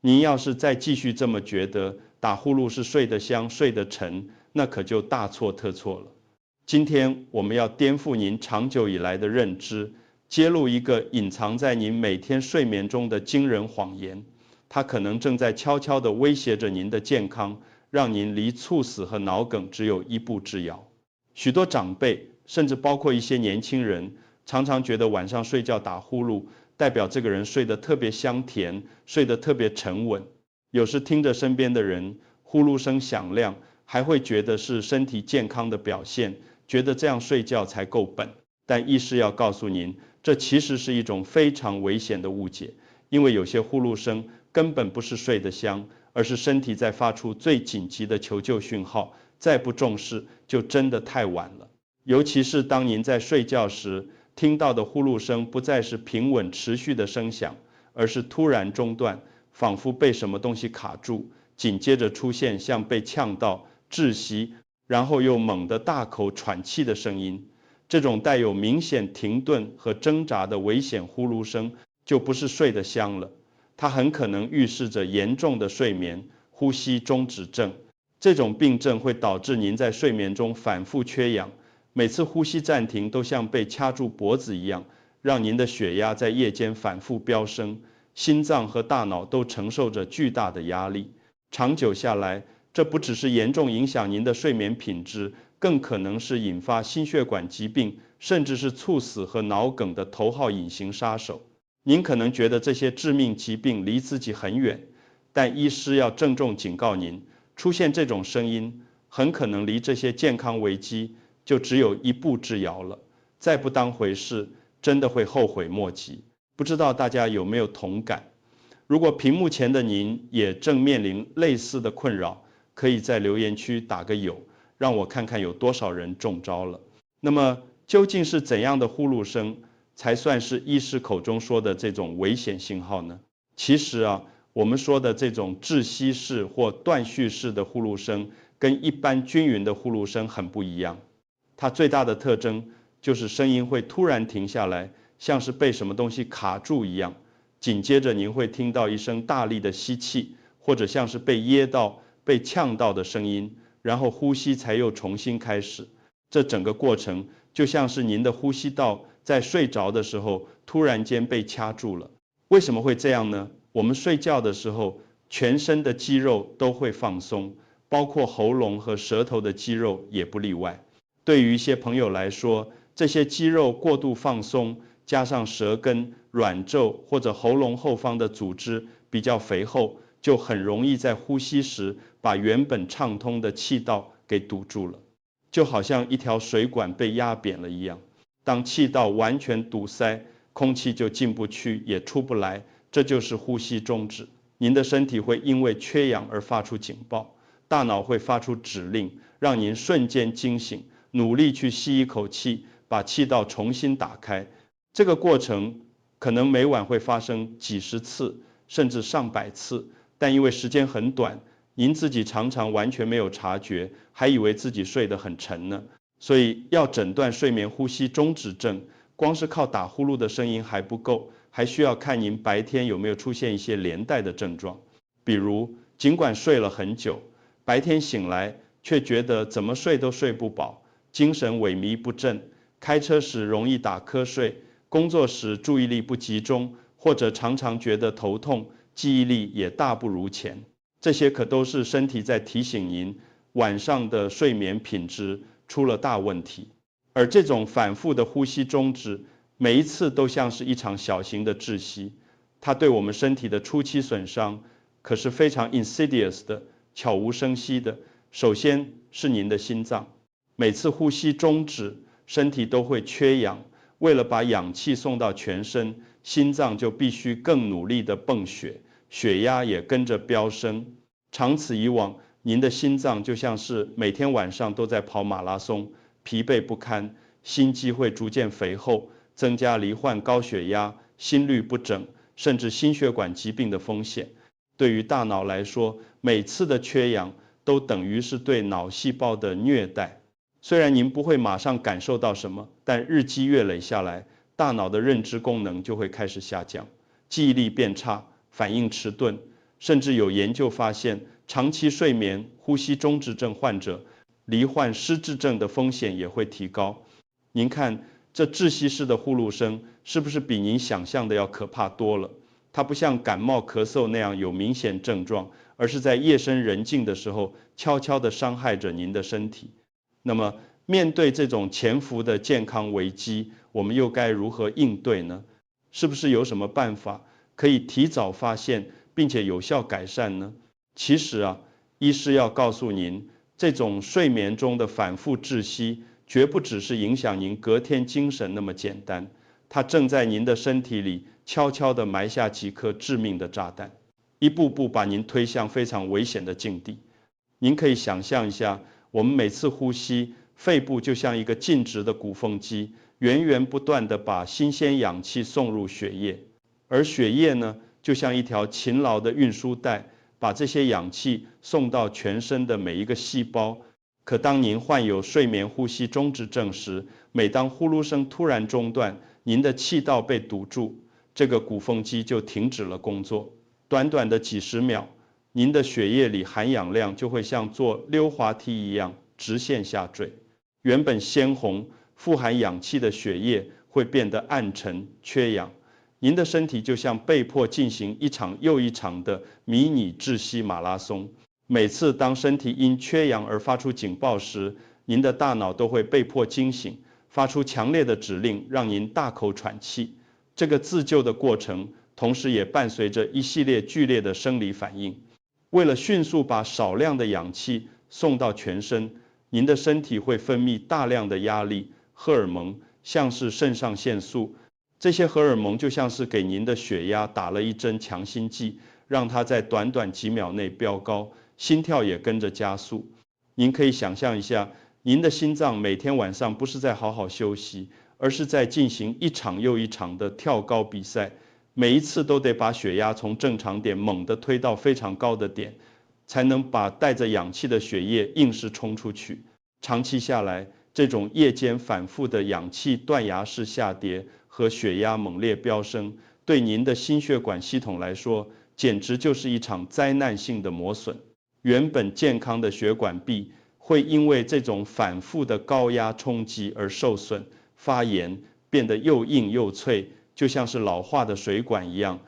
您要是再继续这么觉得打呼噜是睡得香、睡得沉，那可就大错特错了。今天我们要颠覆您长久以来的认知，揭露一个隐藏在您每天睡眠中的惊人谎言，它可能正在悄悄地威胁着您的健康，让您离猝死和脑梗只有一步之遥。许多长辈，甚至包括一些年轻人，常常觉得晚上睡觉打呼噜，代表这个人睡得特别香甜，睡得特别沉稳。有时听着身边的人呼噜声响亮，还会觉得是身体健康的表现，觉得这样睡觉才够本。但医师要告诉您，这其实是一种非常危险的误解，因为有些呼噜声根本不是睡得香，而是身体在发出最紧急的求救讯号，再不重视就真的太晚了。尤其是当您在睡觉时，听到的呼噜声不再是平稳持续的声响，而是突然中断，仿佛被什么东西卡住，紧接着出现像被呛到、窒息，然后又猛地大口喘气的声音。这种带有明显停顿和挣扎的危险呼噜声，就不是睡得香了，它很可能预示着严重的睡眠呼吸中止症。这种病症会导致您在睡眠中反复缺氧，每次呼吸暂停都像被掐住脖子一样，让您的血压在夜间反复飙升，心脏和大脑都承受着巨大的压力。长久下来，这不只是严重影响您的睡眠品质，更可能是引发心血管疾病，甚至是猝死和脑梗的头号隐形杀手。您可能觉得这些致命疾病离自己很远，但医师要郑重警告您，出现这种声音，很可能离这些健康危机就只有一步之遥了。再不当回事，真的会后悔莫及。不知道大家有没有同感？如果屏幕前的您也正面临类似的困扰，可以在留言区打个有，让我看看有多少人中招了。那么究竟是怎样的呼噜声才算是医师口中说的这种危险信号呢？其实我们说的这种窒息式或断续式的呼噜声，跟一般均匀的呼噜声很不一样。它最大的特征就是声音会突然停下来，像是被什么东西卡住一样。紧接着您会听到一声大力的吸气，或者像是被噎到、被呛到的声音，然后呼吸才又重新开始。这整个过程就像是您的呼吸道在睡着的时候突然间被掐住了。为什么会这样呢？我们睡觉的时候，全身的肌肉都会放松，包括喉咙和舌头的肌肉也不例外。对于一些朋友来说，这些肌肉过度放松，加上舌根、软腠或者喉咙后方的组织比较肥厚，就很容易在呼吸时把原本畅通的气道给堵住了，就好像一条水管被压扁了一样。当气道完全堵塞，空气就进不去也出不来，这就是呼吸中止。您的身体会因为缺氧而发出警报，大脑会发出指令，让您瞬间惊醒，努力去吸一口气，把气道重新打开。这个过程可能每晚会发生几十次，甚至上百次，但因为时间很短，您自己常常完全没有察觉，还以为自己睡得很沉呢。所以要诊断睡眠呼吸中止症，光是靠打呼噜的声音还不够，还需要看您白天有没有出现一些连带的症状。比如，尽管睡了很久，白天醒来却觉得怎么睡都睡不饱，精神萎靡不振，开车时容易打瞌睡，工作时注意力不集中，或者常常觉得头痛，记忆力也大不如前。这些可都是身体在提醒您，晚上的睡眠品质出了大问题。而这种反复的呼吸中止，每一次都像是一场小型的窒息，它对我们身体的初期损伤可是非常 insidious 的，悄无声息的。首先是您的心脏，每次呼吸中止，身体都会缺氧，为了把氧气送到全身，心脏就必须更努力的泵血，血压也跟着飙升。长此以往，您的心脏就像是每天晚上都在跑马拉松，疲惫不堪，心肌会逐渐肥厚，增加罹患高血压、心律不整，甚至心血管疾病的风险。对于大脑来说，每次的缺氧都等于是对脑细胞的虐待。虽然您不会马上感受到什么，但日积月累下来，大脑的认知功能就会开始下降，记忆力变差，反应迟钝，甚至有研究发现，长期睡眠呼吸中止症患者罹患失智症的风险也会提高。您看，这窒息式的呼噜声是不是比您想象的要可怕多了？它不像感冒咳嗽那样有明显症状，而是在夜深人静的时候悄悄地伤害着您的身体。那么面对这种潜伏的健康危机，我们又该如何应对呢？是不是有什么办法可以提早发现并且有效改善呢？其实医师要告诉您，这种睡眠中的反复窒息绝不只是影响您隔天精神那么简单，它正在您的身体里悄悄地埋下几颗致命的炸弹，一步步把您推向非常危险的境地。您可以想象一下，我们每次呼吸，肺部就像一个静止的鼓风机，源源不断地把新鲜氧气送入血液，而血液呢，就像一条勤劳的运输带，把这些氧气送到全身的每一个细胞。可当您患有睡眠呼吸中止症时，每当呼噜声突然中断，您的气道被堵住，这个鼓风机就停止了工作。短短的几十秒，您的血液里含氧量就会像坐溜滑梯一样直线下坠。原本鲜红、富含氧气的血液会变得暗沉、缺氧。您的身体就像被迫进行一场又一场的迷你窒息马拉松。每次当身体因缺氧而发出警报时，您的大脑都会被迫惊醒，发出强烈的指令，让您大口喘气。这个自救的过程，同时也伴随着一系列剧烈的生理反应。为了迅速把少量的氧气送到全身，您的身体会分泌大量的压力荷尔蒙，像是肾上腺素。这些荷尔蒙就像是给您的血压打了一针强心剂，让它在短短几秒内飙高，心跳也跟着加速。您可以想象一下，您的心脏每天晚上不是在好好休息，而是在进行一场又一场的跳高比赛，每一次都得把血压从正常点猛地推到非常高的点，才能把带着氧气的血液硬是冲出去。长期下来，这种夜间反复的氧气断崖式下跌和血压猛烈飙升，对您的心血管系统来说，简直就是一场灾难性的磨损。原本健康的血管壁会因为这种反复的高压冲击而受损、发炎，变得又硬又脆，就像是老化的水管一样。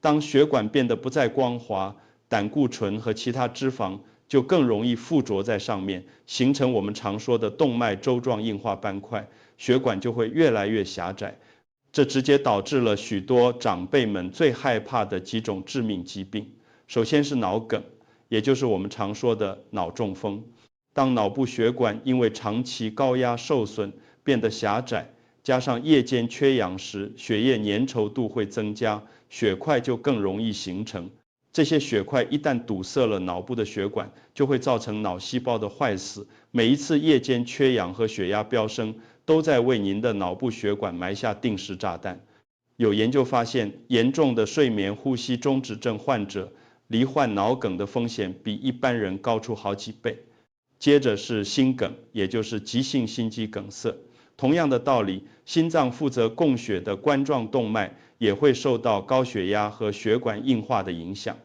当血管变得不再光滑，胆固醇和其他脂肪就更容易附着在上面，形成我们常说的动脉粥状硬化斑块，血管就会越来越狭窄。这直接导致了许多长辈们最害怕的几种致命疾病。首先是脑梗，也就是我们常说的脑中风。当脑部血管因为长期高压受损变得狭窄，加上夜间缺氧时，血液粘稠度会增加，血块就更容易形成。这些血块一旦堵塞了脑部的血管，就会造成脑细胞的坏死。每一次夜间缺氧和血压飙升，都在为您的脑部血管埋下定时炸弹。有研究发现，严重的睡眠呼吸中止症患者罹患脑梗的风险比一般人高出好几倍。接着是心梗，也就是急性心肌梗塞。同样的道理，心脏负责供血的冠状动脉也会受到高血压和血管硬化的影响。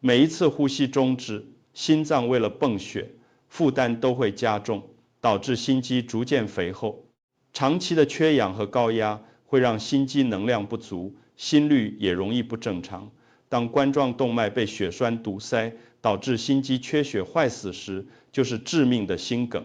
每一次呼吸中止，心脏为了泵血，负担都会加重，导致心肌逐渐肥厚。长期的缺氧和高压会让心肌能量不足，心率也容易不正常。当冠状动脉被血栓堵塞，导致心肌缺血坏死时，就是致命的心梗。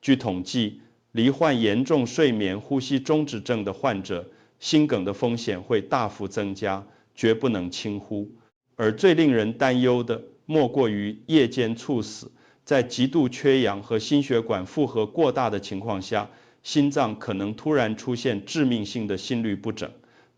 据统计，罹患严重睡眠呼吸中止症的患者，心梗的风险会大幅增加，绝不能轻忽。而最令人担忧的，莫过于夜间猝死。在极度缺氧和心血管负荷过大的情况下，心脏可能突然出现致命性的心律不整，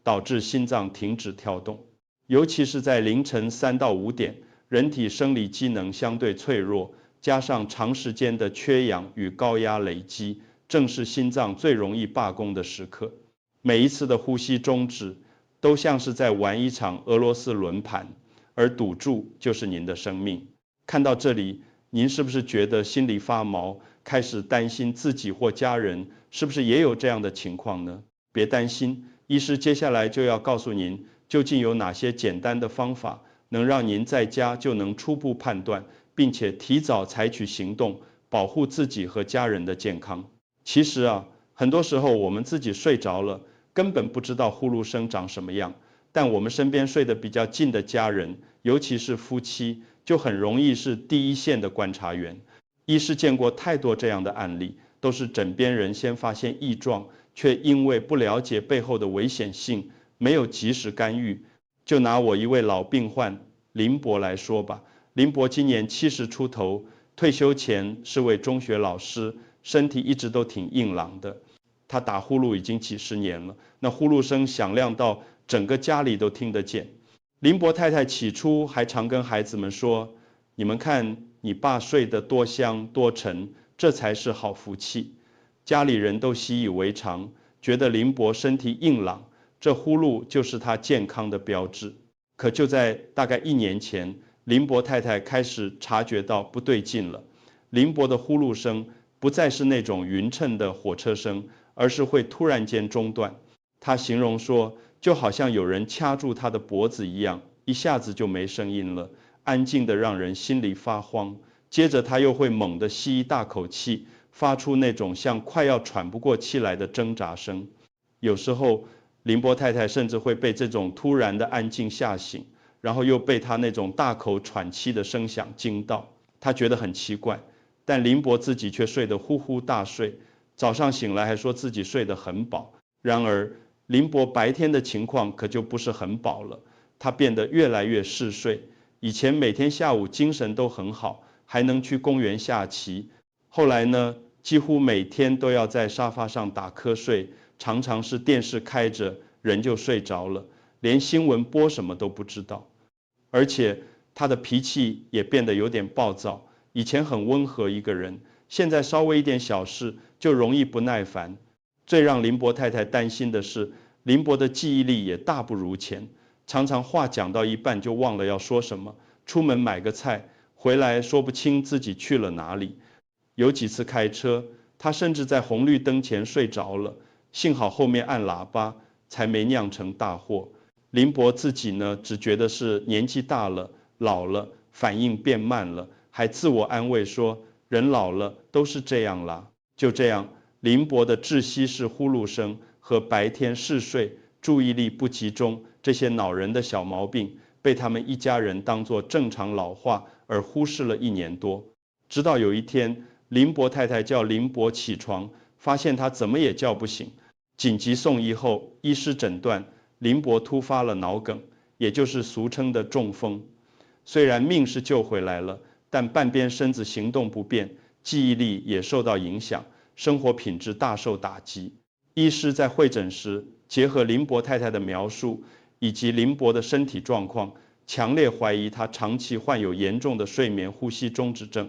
导致心脏停止跳动。尤其是在凌晨3到5点，人体生理机能相对脆弱，加上长时间的缺氧与高压累积，正是心脏最容易罢工的时刻。每一次的呼吸中止，都像是在玩一场俄罗斯轮盘，而赌注就是您的生命。看到这里，您是不是觉得心里发毛，开始担心自己或家人是不是也有这样的情况呢？别担心，医师接下来就要告诉您，究竟有哪些简单的方法能让您在家就能初步判断，并且提早采取行动，保护自己和家人的健康。其实啊，很多时候我们自己睡着了，根本不知道呼噜声长什么样，但我们身边睡得比较近的家人，尤其是夫妻，就很容易是第一线的观察员。医师见过太多这样的案例，都是枕边人先发现异状，却因为不了解背后的危险性，没有及时干预。就拿我一位老病患林伯来说吧，林伯今年70出头，退休前是位中学老师，身体一直都挺硬朗的。他打呼噜已经几十年了，那呼噜声响亮到整个家里都听得见。林伯太太起初还常跟孩子们说，你们看你爸睡得多香多沉，这才是好福气。家里人都习以为常，觉得林伯身体硬朗，这呼噜就是他健康的标志。可就在大概1年前，林伯太太开始察觉到不对劲了。林伯的呼噜声不再是那种匀称的火车声，而是会突然间中断。他形容说，就好像有人掐住他的脖子一样，一下子就没声音了，安静的让人心里发慌。接着他又会猛地吸一大口气，发出那种像快要喘不过气来的挣扎声。有时候林伯太太甚至会被这种突然的安静吓醒，然后又被他那种大口喘气的声响惊到。他觉得很奇怪，但林伯自己却睡得呼呼大睡，早上醒来还说自己睡得很饱。然而林伯白天的情况可就不是很饱了，他变得越来越嗜睡。以前每天下午精神都很好，还能去公园下棋。后来呢，几乎每天都要在沙发上打瞌睡，常常是电视开着，人就睡着了，连新闻播什么都不知道。而且他的脾气也变得有点暴躁，以前很温和一个人，现在稍微一点小事就容易不耐烦。最让林伯太太担心的是，林伯的记忆力也大不如前，常常话讲到一半就忘了要说什么，出门买个菜，回来说不清自己去了哪里。有几次开车，他甚至在红绿灯前睡着了，幸好后面按喇叭，才没酿成大祸。林伯自己呢，只觉得是年纪大了，老了，反应变慢了，还自我安慰说，人老了都是这样啦。就这样，林伯的窒息式呼噜声和白天嗜睡、注意力不集中这些恼人的小毛病，被他们一家人当作正常老化而忽视了1年多。直到有一天，林伯太太叫林伯起床，发现他怎么也叫不醒，紧急送医后，医师诊断林伯突发了脑梗，也就是俗称的中风。虽然命是救回来了，但半边身子行动不便，记忆力也受到影响，生活品质大受打击。医师在会诊时，结合林伯太太的描述以及林伯的身体状况，强烈怀疑他长期患有严重的睡眠呼吸中止症。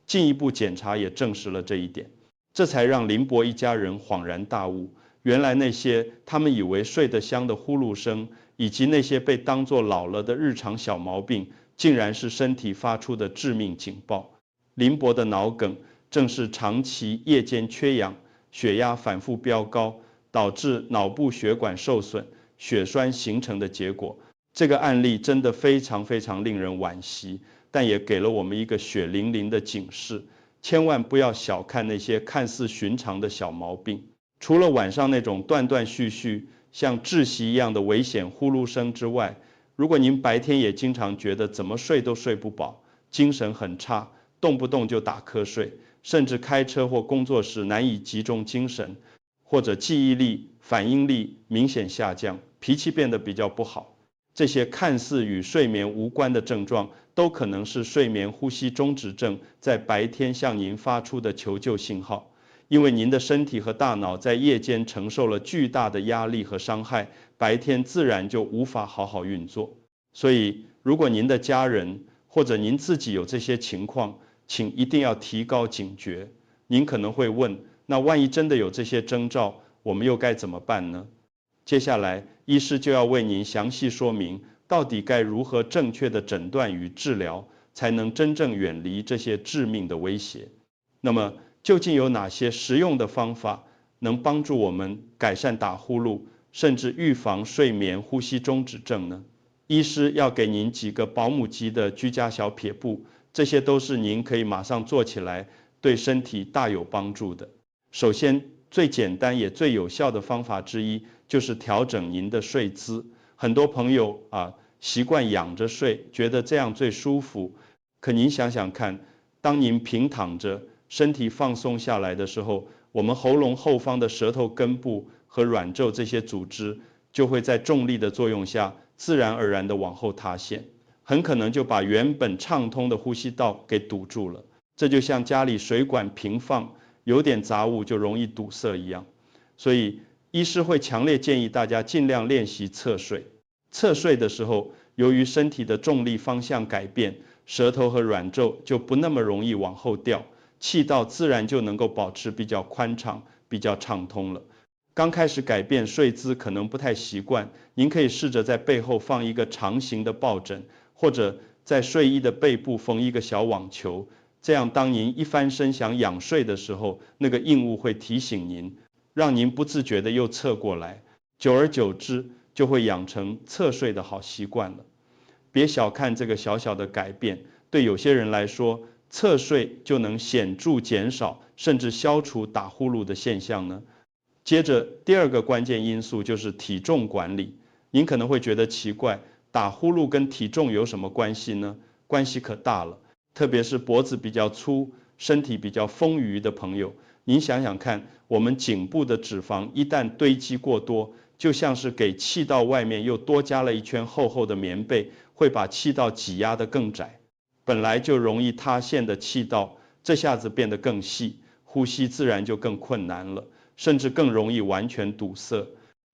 进一步检查也证实了这一点，这才让林伯一家人恍然大悟，原来那些他们以为睡得香的呼噜声，以及那些被当作老了的日常小毛病，竟然是身体发出的致命警报。林伯的脑梗正是长期夜间缺氧，血压反复飙高，导致脑部血管受损，血栓形成的结果。这个案例真的非常非常令人惋惜，但也给了我们一个血淋淋的警示，千万不要小看那些看似寻常的小毛病。除了晚上那种断断续续像窒息一样的危险呼噜声之外，如果您白天也经常觉得怎么睡都睡不饱，精神很差，动不动就打瞌睡，甚至开车或工作时难以集中精神，或者记忆力、反应力明显下降，脾气变得比较不好，这些看似与睡眠无关的症状，都可能是睡眠呼吸中止症在白天向您发出的求救信号。因为您的身体和大脑在夜间承受了巨大的压力和伤害，白天自然就无法好好运作。所以，如果您的家人或者您自己有这些情况，请一定要提高警觉。您可能会问，那万一真的有这些征兆，我们又该怎么办呢？接下来，医师就要为您详细说明，到底该如何正确的诊断与治疗，才能真正远离这些致命的威胁。那么，究竟有哪些实用的方法能帮助我们改善打呼噜，甚至预防睡眠呼吸中止症呢？医师要给您几个保姆级的居家小撇步，这些都是您可以马上做起来，对身体大有帮助的。首先，最简单也最有效的方法之一就是调整您的睡姿。很多朋友习惯仰着睡，觉得这样最舒服。可您想想看，当您平躺着，身体放松下来的时候，我们喉咙后方的舌头根部和软腠这些组织就会在重力的作用下，自然而然的往后塌陷，很可能就把原本畅通的呼吸道给堵住了。这就像家里水管平放，有点杂物就容易堵塞一样。所以医师会强烈建议大家尽量练习侧睡。侧睡的时候，由于身体的重力方向改变，舌头和软腠就不那么容易往后掉，气道自然就能够保持比较宽敞、比较畅通了。刚开始改变睡姿可能不太习惯，您可以试着在背后放一个长形的抱枕，或者在睡衣的背部缝一个小网球，这样当您一翻身想仰睡的时候，那个硬物会提醒您，让您不自觉的又侧过来，久而久之就会养成侧睡的好习惯了。别小看这个小小的改变，对有些人来说，侧睡就能显著减少甚至消除打呼噜的现象呢。接着第二个关键因素就是体重管理。您可能会觉得奇怪，打呼噜跟体重有什么关系呢？关系可大了，特别是脖子比较粗、身体比较丰腴的朋友。您想想看，我们颈部的脂肪一旦堆积过多，就像是给气道外面又多加了一圈厚厚的棉被，会把气道挤压得更窄。本来就容易塌陷的气道，这下子变得更细，呼吸自然就更困难了，甚至更容易完全堵塞。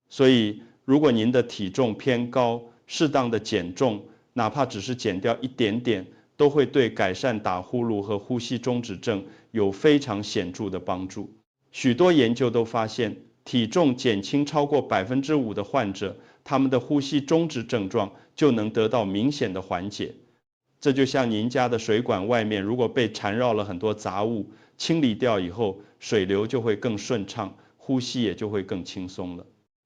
所以如果您的体重偏高，适当的减重，哪怕只是减掉一点点，都会对改善打呼噜和呼吸中止症有非常显著的帮助。许多研究都发现，体重减轻超过5%的患者，他们的呼吸中止症状就能得到明显的缓解。这就像您家的水管外面如果被缠绕了很多杂物，清理掉以后，水流就会更顺畅，呼吸也就会更轻松了。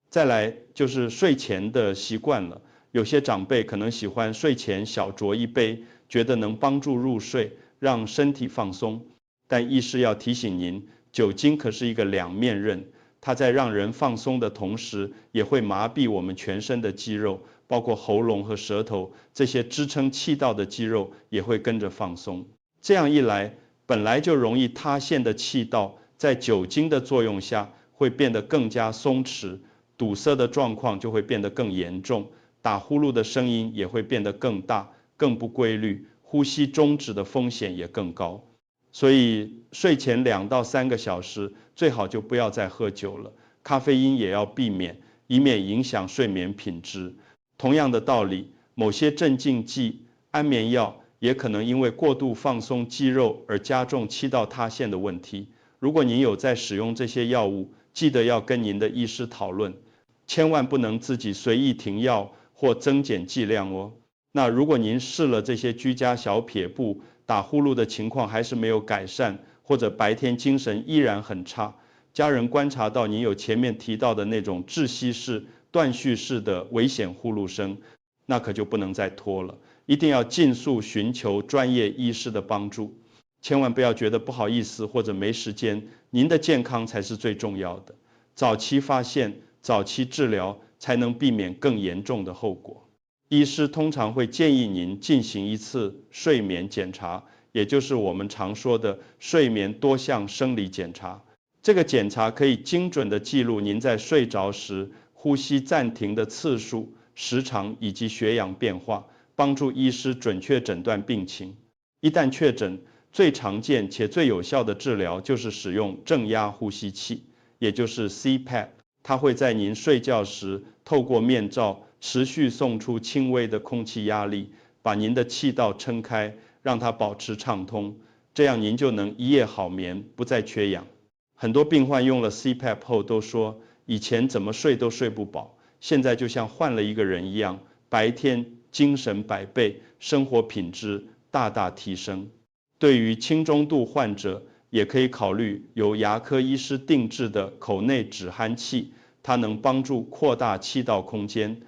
再来就是睡前的习惯了，有些长辈可能喜欢睡前小酌一杯，觉得能帮助入睡，让身体放松。但医师要提醒您，酒精可是一个两面刃，它在让人放松的同时，也会麻痹我们全身的肌肉，包括喉咙和舌头，这些支撑气道的肌肉也会跟着放松。这样一来，本来就容易塌陷的气道，在酒精的作用下会变得更加松弛，堵塞的状况就会变得更严重，打呼噜的声音也会变得更大、更不规律，呼吸中止的风险也更高。所以睡前2到3个小时最好就不要再喝酒了，咖啡因也要避免，以免影响睡眠品质。同样的道理，某些镇静剂、安眠药也可能因为过度放松肌肉而加重气道塌陷的问题。如果您有在使用这些药物，记得要跟您的医师讨论，千万不能自己随意停药或增减剂量哦。那如果您试了这些居家小撇步，打呼噜的情况还是没有改善，或者白天精神依然很差，家人观察到您有前面提到的那种窒息式、断续式的危险呼噜声，那可就不能再拖了，一定要尽速寻求专业医师的帮助。千万不要觉得不好意思或者没时间，您的健康才是最重要的。早期发现、早期治疗，才能避免更严重的后果。医师通常会建议您进行一次睡眠检查，也就是我们常说的睡眠多项生理检查。这个检查可以精准地记录您在睡着时呼吸暂停的次数、时长以及血氧变化，帮助医师准确诊断病情。一旦确诊，最常见且最有效的治疗就是使用正压呼吸器，也就是 CPAP。它会在您睡觉时透过面罩持续送出轻微的空气压力，把您的气道撑开，让它保持畅通，这样您就能一夜好眠，不再缺氧。很多病患用了 CPAP 后都说，以前怎么睡都睡不饱，现在就像换了一个人一样，白天精神100倍，生活品质大大提升。对于轻中度患者，也可以考虑由牙科医师定制的口内止鼾器，它能帮助扩大气道空间，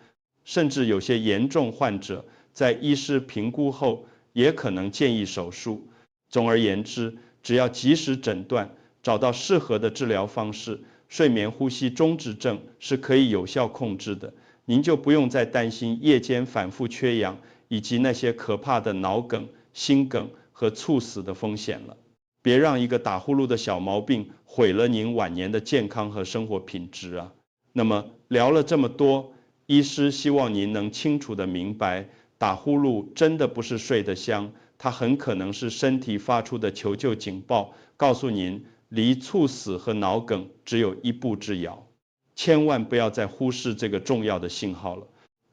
甚至有些严重患者在医师评估后也可能建议手术。总而言之，只要及时诊断，找到适合的治疗方式，睡眠呼吸中止症是可以有效控制的。您就不用再担心夜间反复缺氧以及那些可怕的脑梗、心梗和猝死的风险了。别让一个打呼噜的小毛病毁了您晚年的健康和生活品质啊！那么聊了这么多，医师希望您能清楚地明白，打呼噜真的不是睡得香，它很可能是身体发出的求救警报，告诉您离猝死和脑梗只有一步之遥。千万不要再忽视这个重要的信号了。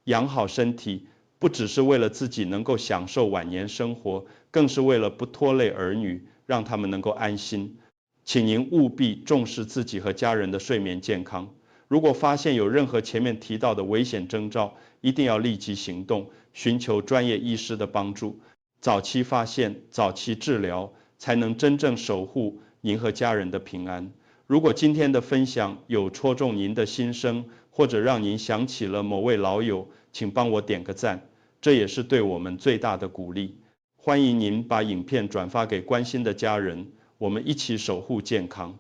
养好身体，不只是为了自己能够享受晚年生活，更是为了不拖累儿女，让他们能够安心。请您务必重视自己和家人的睡眠健康。如果发现有任何前面提到的危险征兆，一定要立即行动，寻求专业医师的帮助。早期发现，早期治疗，才能真正守护您和家人的平安。如果今天的分享有戳中您的心声，或者让您想起了某位老友，请帮我点个赞，这也是对我们最大的鼓励。欢迎您把影片转发给关心的家人，我们一起守护健康。